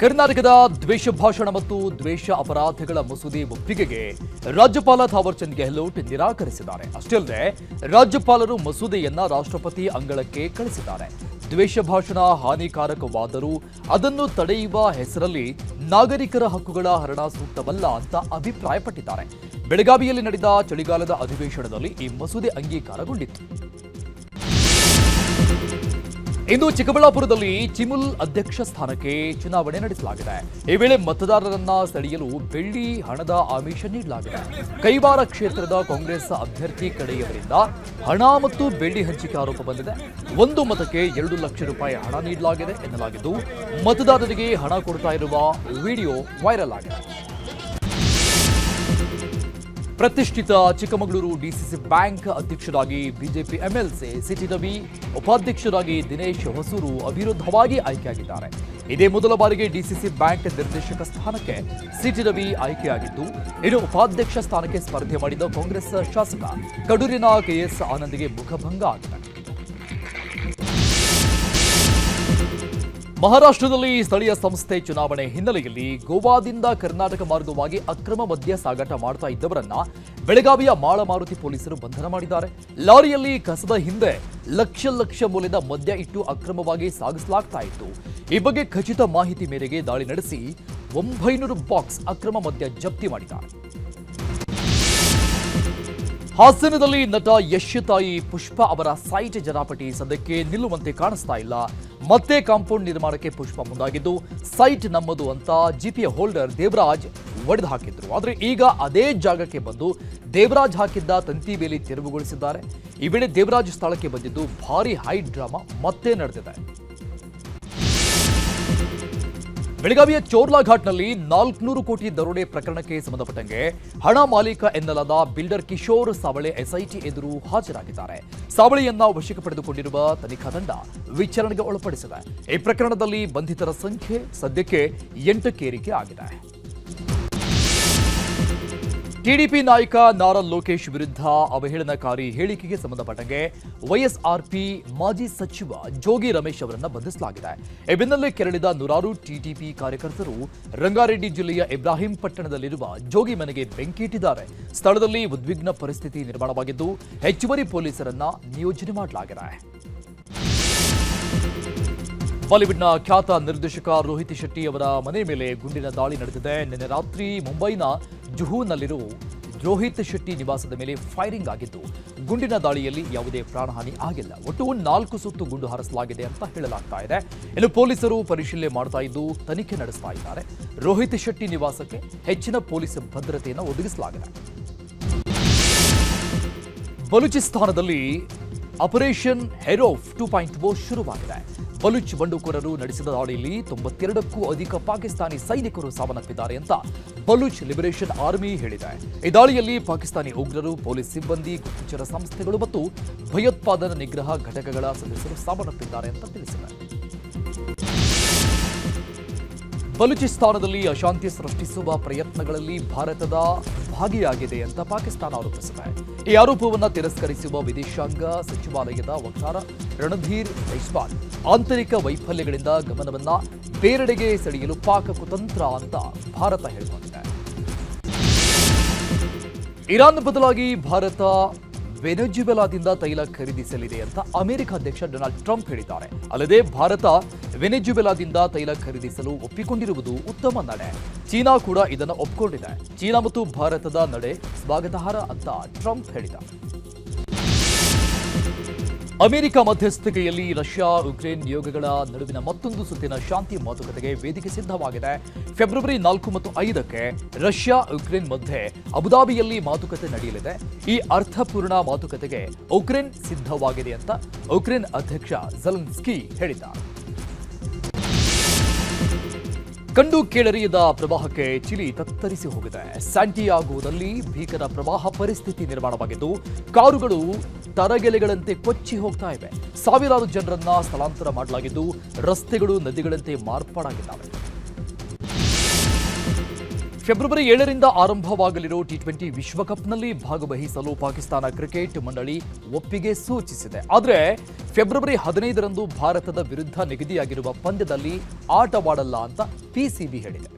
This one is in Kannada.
ಕರ್ನಾಟಕದ ದ್ವೇಷ ಭಾಷಣ ಮತ್ತು ದ್ವೇಷ ಅಪರಾಧಗಳ ಮಸೂದೆ ಒಪ್ಪಿಗೆಗೆ ರಾಜ್ಯಪಾಲ ಥಾವರ್ ಚಂದ್ ಗೆಹ್ಲೋಟ್ ನಿರಾಕರಿಸಿದ್ದಾರೆ. ಅಷ್ಟೇ ಅಲ್ಲದೆ ರಾಜ್ಯಪಾಲರು ಮಸೂದೆಯನ್ನ ರಾಷ್ಟ್ರಪತಿ ಅಂಗಳಕ್ಕೆ ಕಳಿಸಿದ್ದಾರೆ. ದ್ವೇಷ ಭಾಷಣ ಹಾನಿಕಾರಕವಾದರೂ ಅದನ್ನು ತಡೆಯುವ ಹೆಸರಲ್ಲಿ ನಾಗರಿಕರ ಹಕ್ಕುಗಳ ಹರಣ ಸೂಕ್ತವಲ್ಲ ಅಂತ ಅಭಿಪ್ರಾಯಪಟ್ಟಿದ್ದಾರೆ. ಬೆಳಗಾವಿಯಲ್ಲಿ ನಡೆದ ಚಳಿಗಾಲದ ಅಧಿವೇಶನದಲ್ಲಿ ಈ ಮಸೂದೆ ಅಂಗೀಕಾರಗೊಂಡಿತ್ತು. ಇಂದು ಚಿಕ್ಕಬಳ್ಳಾಪುರದಲ್ಲಿ ಚಿಮುಲ್ ಅಧ್ಯಕ್ಷ ಸ್ಥಾನಕ್ಕೆ ಚುನಾವಣೆ ನಡೆಸಲಾಗಿದೆ. ಈ ವೇಳೆ ಮತದಾರರನ್ನ ಸೆಳೆಯಲು ಬೆಳ್ಳಿ ಹಣದ ಆಮಿಷ ನೀಡಲಾಗಿದೆ. ಕೈವಾರ ಕ್ಷೇತ್ರದ ಕಾಂಗ್ರೆಸ್ ಅಭ್ಯರ್ಥಿ ಕಡೆಯವರಿಂದ ಹಣ ಮತ್ತು ಬೆಳ್ಳಿ ಹಂಚಿಕೆ ಆರೋಪ ಬಂದಿದೆ. ಒಂದು ಮತಕ್ಕೆ 2 ಲಕ್ಷ ರೂಪಾಯಿ ಹಣ ನೀಡಲಾಗಿದೆ ಎನ್ನಲಾಗಿದ್ದು, ಮತದಾರರಿಗೆ ಹಣ ಕೊಡ್ತಾ ಇರುವ ವಿಡಿಯೋ ವೈರಲ್ ಆಗಿದೆ. ಪ್ರತಿಷ್ಠಿತ ಚಿಕ್ಕಮಗಳೂರು ಡಿಸಿಸಿ ಬ್ಯಾಂಕ್ ಅಧ್ಯಕ್ಷರಾಗಿ ಬಿಜೆಪಿ ಎಂಎಲ್ಸಿ ಸಿಟಿ ರವಿ, ಉಪಾಧ್ಯಕ್ಷರಾಗಿ ದಿನೇಶ್ ಹೊಸೂರು ಅವಿರೋಧವಾಗಿ ಆಯ್ಕೆಯಾಗಿದ್ದಾರೆ. ಇದೇ ಮೊದಲ ಬಾರಿಗೆ ಡಿಸಿಸಿ ಬ್ಯಾಂಕ್ ನಿರ್ದೇಶಕ ಸ್ಥಾನಕ್ಕೆ ಸಿಟಿ ರವಿ ಆಯ್ಕೆಯಾಗಿದ್ದು, ಇನ್ನು ಉಪಾಧ್ಯಕ್ಷ ಸ್ಥಾನಕ್ಕೆ ಸ್ಪರ್ಧೆ ಮಾಡಿದ ಕಾಂಗ್ರೆಸ್ ಶಾಸಕ ಕಡೂರಿನ ಕೆಎಸ್ ಆನಂದ್ಗೆ ಮುಖಭಂಗ ಆಗಿದೆ. ಮಹಾರಾಷ್ಟ್ರದಲ್ಲಿ ಸ್ಥಳೀಯ ಸಂಸ್ಥೆ ಚುನಾವಣೆ ಹಿನ್ನೆಲೆಯಲ್ಲಿ ಗೋವಾದಿಂದ ಕರ್ನಾಟಕ ಮಾರ್ಗವಾಗಿ ಅಕ್ರಮ ಮದ್ಯ ಸಾಗಾಟ ಮಾಡ್ತಾ ಇದ್ದವರನ್ನ ಬೆಳಗಾವಿಯ ಮಾಳಮಾರುತಿ ಪೊಲೀಸರು ಬಂಧನ ಮಾಡಿದ್ದಾರೆ. ಲಾರಿಯಲ್ಲಿ ಕಸದ ಹಿಂದೆ ಲಕ್ಷ ಮೌಲ್ಯದ ಮದ್ಯ ಇಟ್ಟು ಅಕ್ರಮವಾಗಿ ಸಾಗಿಸಲಾಗ್ತಾ ಇತ್ತು. ಈ ಬಗ್ಗೆ ಖಚಿತ ಮಾಹಿತಿ ಮೇರೆಗೆ ದಾಳಿ ನಡೆಸಿ 900 ಬಾಕ್ಸ್ ಅಕ್ರಮ ಮದ್ಯ ಜಪ್ತಿ ಮಾಡಿದ್ದಾರೆ. ಹಾಸನದಲ್ಲಿ ನಟ ಯಶ್ ತಾಯಿ ಪುಷ್ಪ ಅವರ ಸೈಟ್ ಜರಾಪಟಿ ಸದ್ಯಕ್ಕೆ ನಿಲ್ಲುವಂತೆ ಕಾಣಿಸ್ತಾ ಇಲ್ಲ. ಮತ್ತೆ ಕಾಂಪೌಂಡ್ ನಿರ್ಮಾಣಕ್ಕೆ ಪುಷ್ಪ ಮುಂದಾಗಿದ್ದು, ಸೈಟ್ ನಮ್ಮದು ಅಂತ ಜಿಪಿಯ ಹೋಲ್ಡರ್ ದೇವರಾಜ್ ಒಡೆದು ಹಾಕಿದ್ರು. ಆದರೆ ಈಗ ಅದೇ ಜಾಗಕ್ಕೆ ಬಂದು ದೇವರಾಜ್ ಹಾಕಿದ್ದ ತಂತಿ ಬೇಲಿ ತೆರವುಗೊಳಿಸಿದ್ದಾರೆ. ಈ ವೇಳೆ ದೇವರಾಜ್ ಸ್ಥಳಕ್ಕೆ ಬಂದಿದ್ದು ಭಾರಿ ಹೈ ಡ್ರಾಮಾ ಮತ್ತೆ ನಡೆದಿದೆ. ಬೆಳಗಾವಿಯ ಚೋರ್ಲಾ ಘಾಟ್ನಲ್ಲಿ 400 ಕೋಟಿ ದರೋಡೆ ಪ್ರಕರಣಕ್ಕೆ ಸಂಬಂಧಪಟ್ಟಂಗೆ ಹಣ ಮಾಲೀಕ ಎನ್ನಲಾದ ಬಿಲ್ಡರ್ ಕಿಶೋರ್ ಸಾವಳೆ ಎಸ್ಐಟಿ ಎದುರು ಹಾಜರಾಗಿದ್ದಾರೆ. ಸಾವಳೆಯನ್ನ ವಶಕ್ಕೆ ಪಡೆದುಕೊಂಡಿರುವ ತನಿಖಾ ತಂಡ ವಿಚಾರಣೆಗೆ ಒಳಪಡಿಸಿದೆ. ಈ ಪ್ರಕರಣದಲ್ಲಿ ಬಂಧಿತರ ಸಂಖ್ಯೆ ಸದ್ಯಕ್ಕೆ 8ಕ್ಕೆ ಏರಿಕೆ ಆಗಿದೆ. ಟಿಡಿಪಿ ನಾಯಕ ನಾರಾ ಲೋಕೇಶ್ ವಿರುದ್ಧ ಅವಹೇಳನಕಾರಿ ಹೇಳಿಕೆಗೆ ಸಂಬಂಧಪಟ್ಟಂಗೆ ವೈಎಸ್ಆರ್ಪಿ ಮಾಜಿ ಸಚಿವ ಜೋಗಿ ರಮೇಶ್ ಅವರನ್ನು ಬಂಧಿಸಲಾಗಿದೆ. ಈ ಬೆನ್ನಲ್ಲೇ ಕೆರಳಿದ ನೂರಾರು ಟಿಡಿಪಿ ಕಾರ್ಯಕರ್ತರು ರಂಗಾರೆಡ್ಡಿ ಜಿಲ್ಲೆಯ ಇಬ್ರಾಹಿಂ ಪಟ್ಟಣದಲ್ಲಿರುವ ಜೋಗಿ ಮನೆಗೆ ಬೆಂಕಿ ಇಟ್ಟಿದ್ದಾರೆ. ಸ್ಥಳದಲ್ಲಿ ಉದ್ವಿಗ್ನ ಪರಿಸ್ಥಿತಿ ನಿರ್ಮಾಣವಾಗಿದ್ದು, ಹೆಚ್ಚುವರಿ ಪೊಲೀಸರನ್ನ ನಿಯೋಜನೆ ಮಾಡಲಾಗಿದೆ. ಬಾಲಿವುಡ್ನ ಖ್ಯಾತ ನಿರ್ದೇಶಕ ರೋಹಿತ್ ಶೆಟ್ಟಿ ಅವರ ಮನೆ ಮೇಲೆ ಗುಂಡಿನ ದಾಳಿ ನಡೆದಿದೆ. ನಿನ್ನೆ ರಾತ್ರಿ ಮುಂಬೈನ ಜುಹೂನಲ್ಲಿರುವ ರೋಹಿತ್ ಶೆಟ್ಟಿ ನಿವಾಸದ ಮೇಲೆ ಫೈರಿಂಗ್ ಆಗಿದ್ದು, ಗುಂಡಿನ ದಾಳಿಯಲ್ಲಿ ಯಾವುದೇ ಪ್ರಾಣಹಾನಿ ಆಗಿಲ್ಲ. ಒಟ್ಟು 4 ಸುತ್ತು ಗುಂಡು ಹಾರಿಸಲಾಗಿದೆ ಅಂತ ಹೇಳಲಾಗ್ತಾ ಇದೆ. ಇನ್ನು ಪೊಲೀಸರು ಪರಿಶೀಲನೆ ಮಾಡ್ತಾ ಇದ್ದು ತನಿಖೆ ನಡೆಸ್ತಾ ಇದ್ದಾರೆ. ರೋಹಿತ್ ಶೆಟ್ಟಿ ನಿವಾಸಕ್ಕೆ ಹೆಚ್ಚಿನ ಪೊಲೀಸ್ ಭದ್ರತೆಯನ್ನು ಒದಗಿಸಲಾಗಿದೆ. ಬಲೂಚಿಸ್ತಾನದಲ್ಲಿ ಆಪರೇಷನ್ ಹೆರೋಫ್ 2.0 ಶುರುವಾಗಿದೆ. ಬಲೂಚ್ ಬಂಡುಕೋರರು ನಡೆಸಿದ ದಾಳಿಯಲ್ಲಿ 92ಕ್ಕೂ ಅಧಿಕ ಪಾಕಿಸ್ತಾನಿ ಸೈನಿಕರು ಸಾವನ್ನಪ್ಪಿದ್ದಾರೆ ಅಂತ ಬಲೂಚ್ ಲಿಬರೇಷನ್ ಆರ್ಮಿ ಹೇಳಿದೆ. ಈ ದಾಳಿಯಲ್ಲಿ ಪಾಕಿಸ್ತಾನಿ ಉಗ್ರರು, ಪೊಲೀಸ್ ಸಿಬ್ಬಂದಿ, ಗುಪ್ತಚರ ಸಂಸ್ಥೆಗಳು ಮತ್ತು ಭಯೋತ್ಪಾದನಾ ನಿಗ್ರಹ ಘಟಕಗಳ ಸದಸ್ಯರು ಸಾವನ್ನಪ್ಪಿದ್ದಾರೆ ಅಂತ ತಿಳಿಸಿದೆ. ಬಲೂಚಿಸ್ತಾನದಲ್ಲಿ ಅಶಾಂತಿ ಸೃಷ್ಟಿಸುವ ಪ್ರಯತ್ನಗಳಲ್ಲಿ ಭಾರತದ ಭಾಗಿಯಾಗಿದೆ ಅಂತ ಪಾಕಿಸ್ತಾನ ಆರೋಪಿಸಿದೆ. ಈ ಆರೋಪವನ್ನು ತಿರಸ್ಕರಿಸುವ ವಿದೇಶಾಂಗ ಸಚಿವಾಲಯದ ವಕ್ತಾರ ರಣಧೀರ್ ಜೈಸ್ವಾಲ್ ಆಂತರಿಕ ವೈಫಲ್ಯಗಳಿಂದ ಗಮನವನ್ನ ಬೇರೆಡೆಗೆ ಸೆಳೆಯಲು ಪಾಕ್ ಕುತಂತ್ರ ಅಂತ ಭಾರತ ಹೇಳಿಕೊಂಡಿದೆ. ಇರಾನ್ ಬದಲಾಗಿ ಭಾರತ ವೆನೆಜುವೆಲಾದಿಂದ ತೈಲ ಖರೀದಿಸಲಿದೆ ಅಂತ ಅಮೆರಿಕ ಅಧ್ಯಕ್ಷ ಡೊನಾಲ್ಡ್ ಟ್ರಂಪ್ ಹೇಳಿದ್ದಾರೆ. ಅಲ್ಲದೆ ಭಾರತ ವೆನೆಜುವೆಲಾದಿಂದ ತೈಲ ಖರೀದಿಸಲು ಒಪ್ಪಿಕೊಂಡಿರುವುದು ಉತ್ತಮ ನಡೆ. ಚೀನಾ ಕೂಡ ಇದನ್ನು ಒಪ್ಪಿಕೊಂಡಿದೆ. ಚೀನಾ ಮತ್ತು ಭಾರತದ ನಡೆ ಸ್ವಾಗತಾರ್ಹ ಅಂತ ಟ್ರಂಪ್ ಹೇಳಿದ್ದಾರೆ. ಅಮೆರಿಕ ಮಧ್ಯಸ್ಥಿಕೆಯಲ್ಲಿ ರಷ್ಯಾ ಯುಕ್ರೇನ್ ನಿಯೋಗಗಳ ನಡುವಿನ ಮತ್ತೊಂದು ಸುತ್ತಿನ ಶಾಂತಿ ಮಾತುಕತೆಗೆ ವೇದಿಕೆ ಸಿದ್ಧವಾಗಿದೆ. ಫೆಬ್ರವರಿ 4 ಮತ್ತು 5ಕ್ಕೆ ರಷ್ಯಾ ಯುಕ್ರೇನ್ ಮಧ್ಯೆ ಅಬುದಾಬಿಯಲ್ಲಿ ಮಾತುಕತೆ ನಡೆಯಲಿದೆ. ಈ ಅರ್ಥಪೂರ್ಣ ಮಾತುಕತೆಗೆ ಯುಕ್ರೇನ್ ಸಿದ್ಧವಾಗಿದೆ ಅಂತ ಯುಕ್ರೇನ್ ಅಧ್ಯಕ್ಷ ಝೆಲೆನ್ಸ್ಕಿ ಹೇಳಿದ್ದಾರೆ. ಕಂಡು ಕೇಳರಿಯದ ಪ್ರವಾಹಕ್ಕೆ ಚಿಲಿ ತತ್ತರಿಸಿ ಹೋಗಿದೆ. ಸ್ಯಾಂಟಿಯಾಗೋದಲ್ಲಿ ಭೀಕರ ಪ್ರವಾಹ ಪರಿಸ್ಥಿತಿ ನಿರ್ಮಾಣವಾಗಿದ್ದು, ಕಾರುಗಳು ತರಗೆಲೆಗಳಂತೆ ಕೊಚ್ಚಿ ಹೋಗ್ತಾ ಇವೆ. ಸಾವಿರಾರು ಜನರನ್ನ ಸ್ಥಳಾಂತರ ಮಾಡಲಾಗಿದ್ದು, ರಸ್ತೆಗಳು ನದಿಗಳಂತೆ ಮಾರ್ಪಾಡಾಗಿದ್ದಾವೆ. ಫೆಬ್ರವರಿ 7ರಿಂದ ಆರಂಭವಾಗಲಿರೋ ಟಿ20 ವಿಶ್ವಕಪ್ನಲ್ಲಿ ಭಾಗವಹಿಸಲು ಪಾಕಿಸ್ತಾನ ಕ್ರಿಕೆಟ್ ಮಂಡಳಿ ಒಪ್ಪಿಗೆ ಸೂಚಿಸಿದೆ. ಆದರೆ ಫೆಬ್ರವರಿ 15ರಂದು ಭಾರತದ ವಿರುದ್ಧ ನಿಗದಿಯಾಗಿರುವ ಪಂದ್ಯದಲ್ಲಿ ಆಟವಾಡಲ್ಲ ಅಂತ ಪಿಸಿಬಿ ಹೇಳಿದೆ.